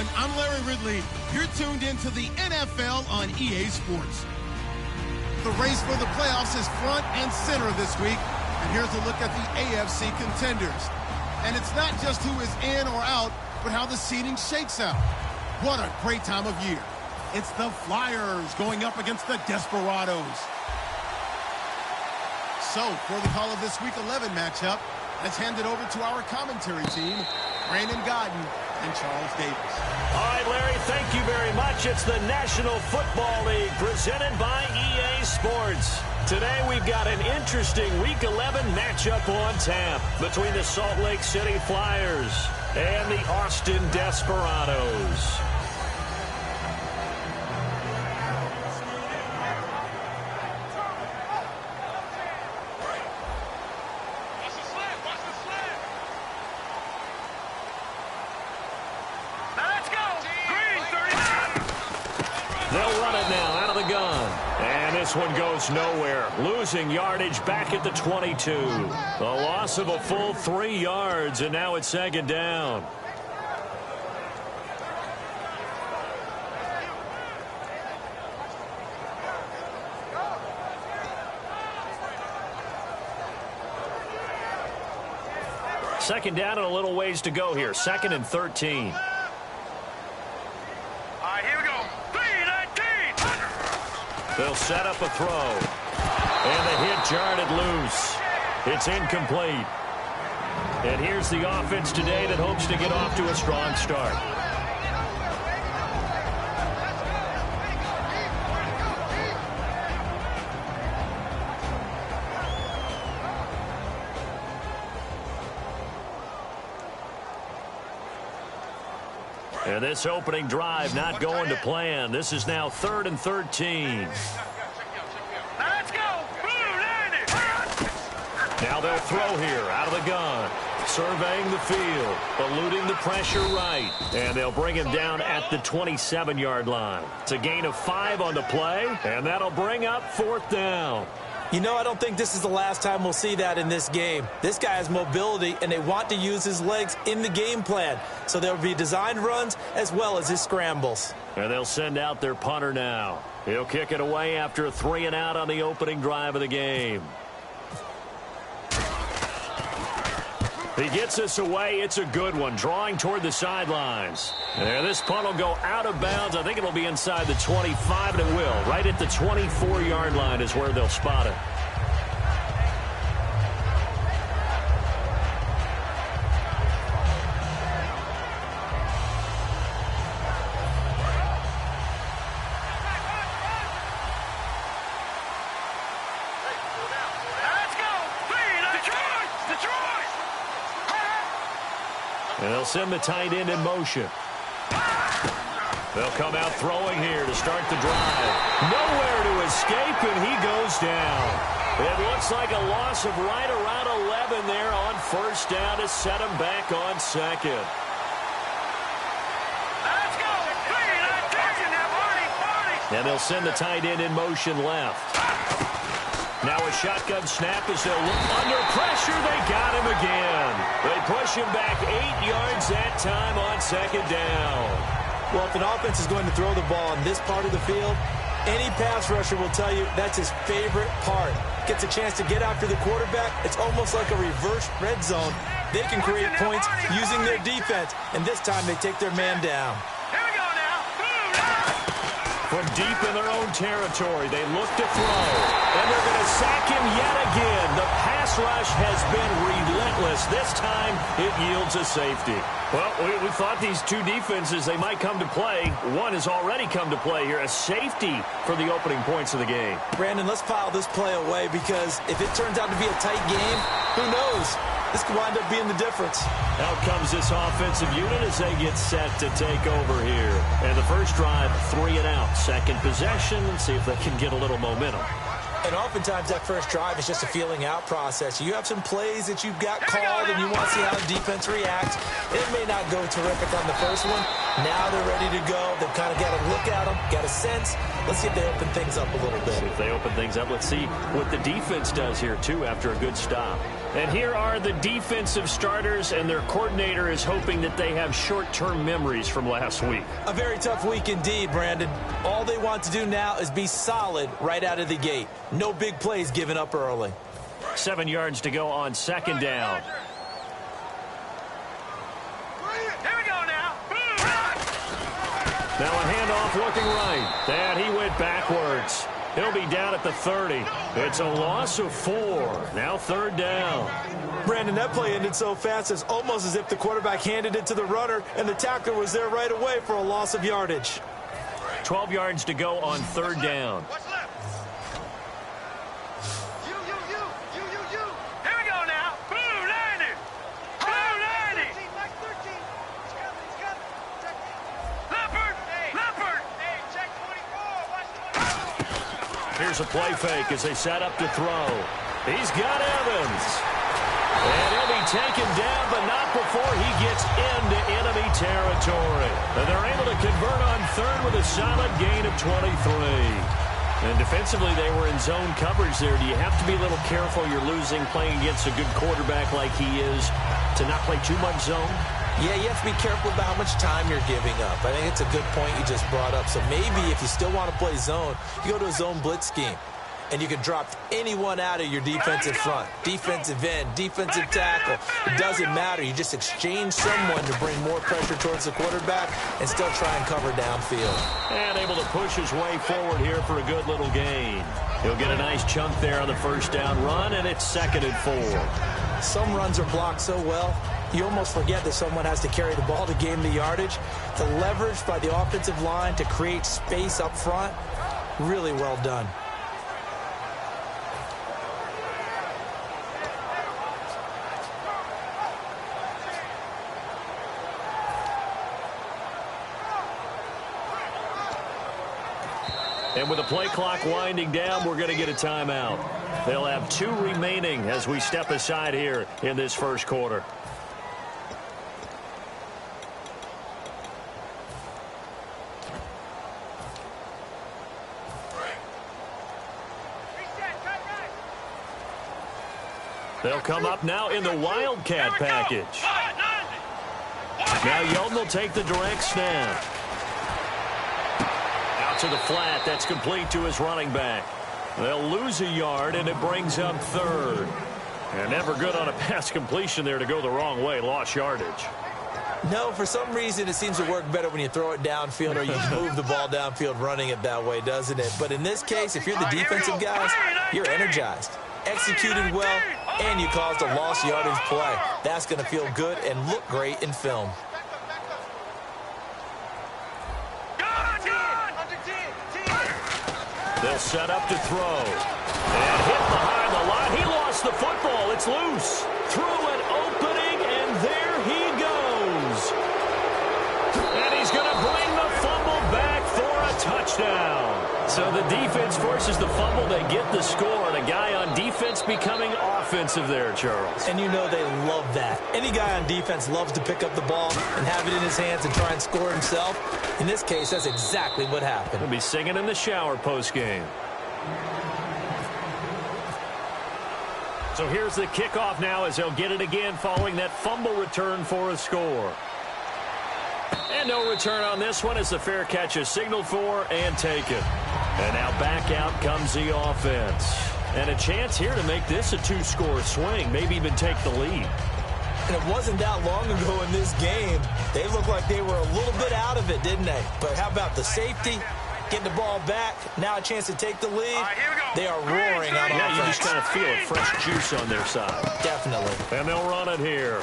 everyone. I'm Larry Ridley. You're tuned into the NFL on EA Sports. The race for the playoffs is front and center this week. And here's a look at the AFC contenders. And it's not just who is in or out, but how the seeding shakes out. What a great time of year. It's the Flyers going up against the Desperados. So, for the call of this Week 11 matchup, let's hand it over to our commentary team, Brandon Gaudin and Charles Davis. All right, Larry, thank you very much. It's the National Football League presented by EA Sports. Today we've got an interesting Week 11 matchup on tap between the Salt Lake City Flyers and the Austin Desperados. They'll run it now out of the gun. And this one goes nowhere. Losing yardage back at the 22. A loss of a full 3 yards, and now it's second down. Second down and a little ways to go here. 2nd and 13. They'll set up a throw. And the hit jarred loose. It's incomplete. And here's the offense today that hopes to get off to a strong start. And this opening drive not going to plan. This is now 3rd and 13. Let's go. Now they'll throw here out of the gun. Surveying the field. Eluding the pressure right. And they'll bring him down at the 27-yard line. It's a gain of 5 on the play. And that'll bring up 4th down. You know, I don't think this is the last time we'll see that in this game. This guy has mobility, and they want to use his legs in the game plan. So there will be designed runs as well as his scrambles. And they'll send out their punter now. He'll kick it away after a 3 and out on the opening drive of the game. He gets this away. It's a good one, drawing toward the sidelines. And this punt will go out of bounds. I think it'll be inside the 25, and it will. Right at the 24-yard line is where they'll spot it. And they'll send the tight end in motion. They'll come out throwing here to start the drive. Nowhere to escape, and he goes down. It looks like a loss of right around 11 there on 1st down to set him back on 2nd. Let's go. And they'll send the tight end in motion left. Now a shotgun snap as they'll look under pressure. They got him again. They push him back 8 yards that time on 2nd down. Well, if an offense is going to throw the ball in this part of the field, any pass rusher will tell you that's his favorite part. Gets a chance to get after the quarterback. It's almost like a reverse red zone. They can create points using their defense, and this time they take their man down. From deep in their own territory, they look to throw. And they're going to sack him yet again. The pass rush has been relentless. This time, it yields a safety. Well, we thought these two defenses, they might come to play. One has already come to play here. A safety for the opening points of the game. Brandon, let's file this play away because if it turns out to be a tight game, who knows? This could wind up being the difference. Out comes this offensive unit as they get set to take over here. And the first drive, 3 and out. Second possession, and see if they can get a little momentum. And oftentimes that first drive is just a feeling out process. You have some plays that you've got called and you want to see how the defense reacts. It may not go terrific on the first one. Now they're ready to go. They've kind of got a look at them, got a sense. Let's see if they open things up a little bit. See if they open things up. Let's see what the defense does here, too, after a good stop. And here are the defensive starters, and their coordinator is hoping that they have short-term memories from last week. A very tough week indeed, Brandon. All they want to do now is be solid right out of the gate. No big plays given up early. 7 yards to go on second down. Here we go now. Now a handoff looking right. And he went backwards. He'll be down at the 30. It's a loss of 4. Now third down. Brandon, that play ended so fast, it's almost as if the quarterback handed it to the runner, and the tackler was there right away for a loss of yardage. 12 yards to go on third down. What's left? You. Here we go now. Blue 90. Blue 90. Leopard. Hey, check 24. Watch 24. Here's a play fake as they set up to throw. He's got Evans. And he'll be taken down, but not before he gets into enemy territory. And they're able to convert on third with a solid gain of 23. And defensively, they were in zone coverage there. Do you have to be a little careful? You're losing playing against a good quarterback like he is to not play too much zone? Yeah, you have to be careful about how much time you're giving up. I think it's a good point you just brought up. So maybe if you still want to play zone, you go to a zone blitz scheme. And you can drop anyone out of your defensive front. Defensive end, defensive tackle. It doesn't matter. You just exchange someone to bring more pressure towards the quarterback and still try and cover downfield. And able to push his way forward here for a good little gain. He'll get a nice chunk there on the first down run, and it's 2nd and 4. Some runs are blocked so well, you almost forget that someone has to carry the ball to gain the yardage. The leverage by the offensive line to create space up front, really well done. And with the play clock winding down, we're going to get a timeout. They'll have 2 remaining as we step aside here in this first quarter. They'll come up now in the Wildcat package. Now Yeldon will take the direct snap. To the flat, that's complete to his running back. They'll lose a yard, and it brings up third. And never good on a pass completion there to go the wrong way. Lost yardage. No, for some reason, it seems to work better when you throw it downfield or you move the ball downfield running it that way, doesn't it? But in this case, if you're the defensive guys, you're energized, executed well, and you caused a lost yardage play. That's going to feel good and look great in film. They'll set up to throw. And hit behind the line. He lost the football. It's loose. Through an opening, and there he goes. And he's going to bring the fumble back for a touchdown. So the defense forces the fumble. They get the score. And a guy on defense becoming offensive there, Charles. And you know they love that. Any guy on defense loves to pick up the ball and have it in his hands and try and score himself. In this case, that's exactly what happened. He'll be singing in the shower post-game. So here's the kickoff now as they'll get it again following that fumble return for a score. And no return on this one as the fair catch is signaled for and taken. And now back out comes the offense. And a chance here to make this a 2-score swing, maybe even take the lead. And it wasn't that long ago in this game. They looked like they were a little bit out of it, didn't they? But how about the safety? Getting the ball back. Now a chance to take the lead. They are roaring on offense. Yeah, you just kind of feel it. Fresh juice on their side. Definitely. And they'll run it here.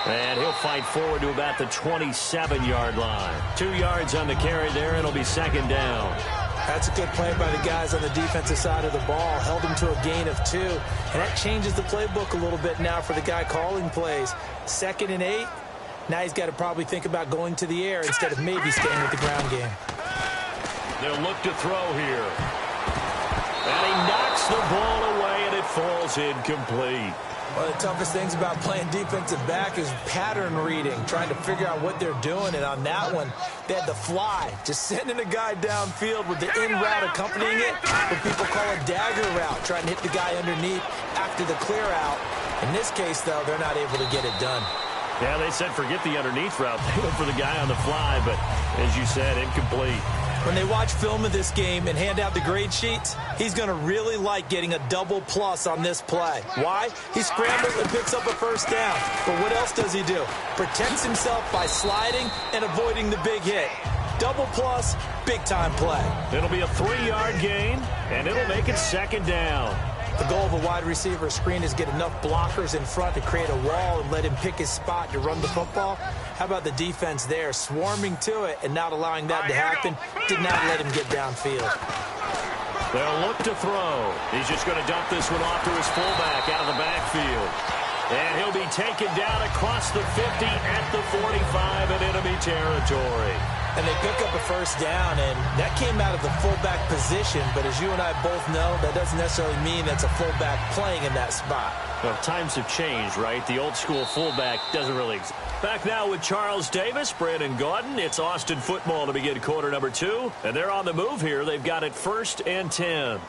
And he'll fight forward to about the 27-yard line. 2 yards on the carry there, and it'll be 2nd down. That's a good play by the guys on the defensive side of the ball. Held him to a gain of 2. And that changes the playbook a little bit now for the guy calling plays. 2nd and 8. Now he's got to probably think about going to the air instead of maybe staying with the ground game. They'll look to throw here. And he knocks the ball away, and it falls incomplete. One of the toughest things about playing defensive back is pattern reading, trying to figure out what they're doing. And on that one, they had the fly, just sending a guy downfield with the in route accompanying it, what people call a dagger route, trying to hit the guy underneath after the clear out. In this case, though, they're not able to get it done. Yeah, they said forget the underneath route. They went for the guy on the fly, but as you said, incomplete. When they watch film of this game and hand out the grade sheets, he's going to really like getting a double plus on this play. Why? He scrambles and picks up a first down. But what else does he do? Protects himself by sliding and avoiding the big hit. Double plus, big-time play. It'll be a 3-yard gain, and it'll make it second down. The goal of a wide receiver screen is get enough blockers in front to create a wall and let him pick his spot to run the football. How about the defense there, swarming to it and not allowing that to happen? Did not let him get downfield. They'll look to throw. He's just going to dump this one off to his fullback out of the backfield. And he'll be taken down across the 50 at the 45 in enemy territory. And they pick up a first down, and that came out of the fullback position. But as you and I both know, that doesn't necessarily mean that's a fullback playing in that spot. Well, times have changed, right? The old school fullback doesn't really exist. Back now with Charles Davis, Brandon Gaudin. It's Austin football to begin quarter number 2. And they're on the move here. They've got it 1st and 10.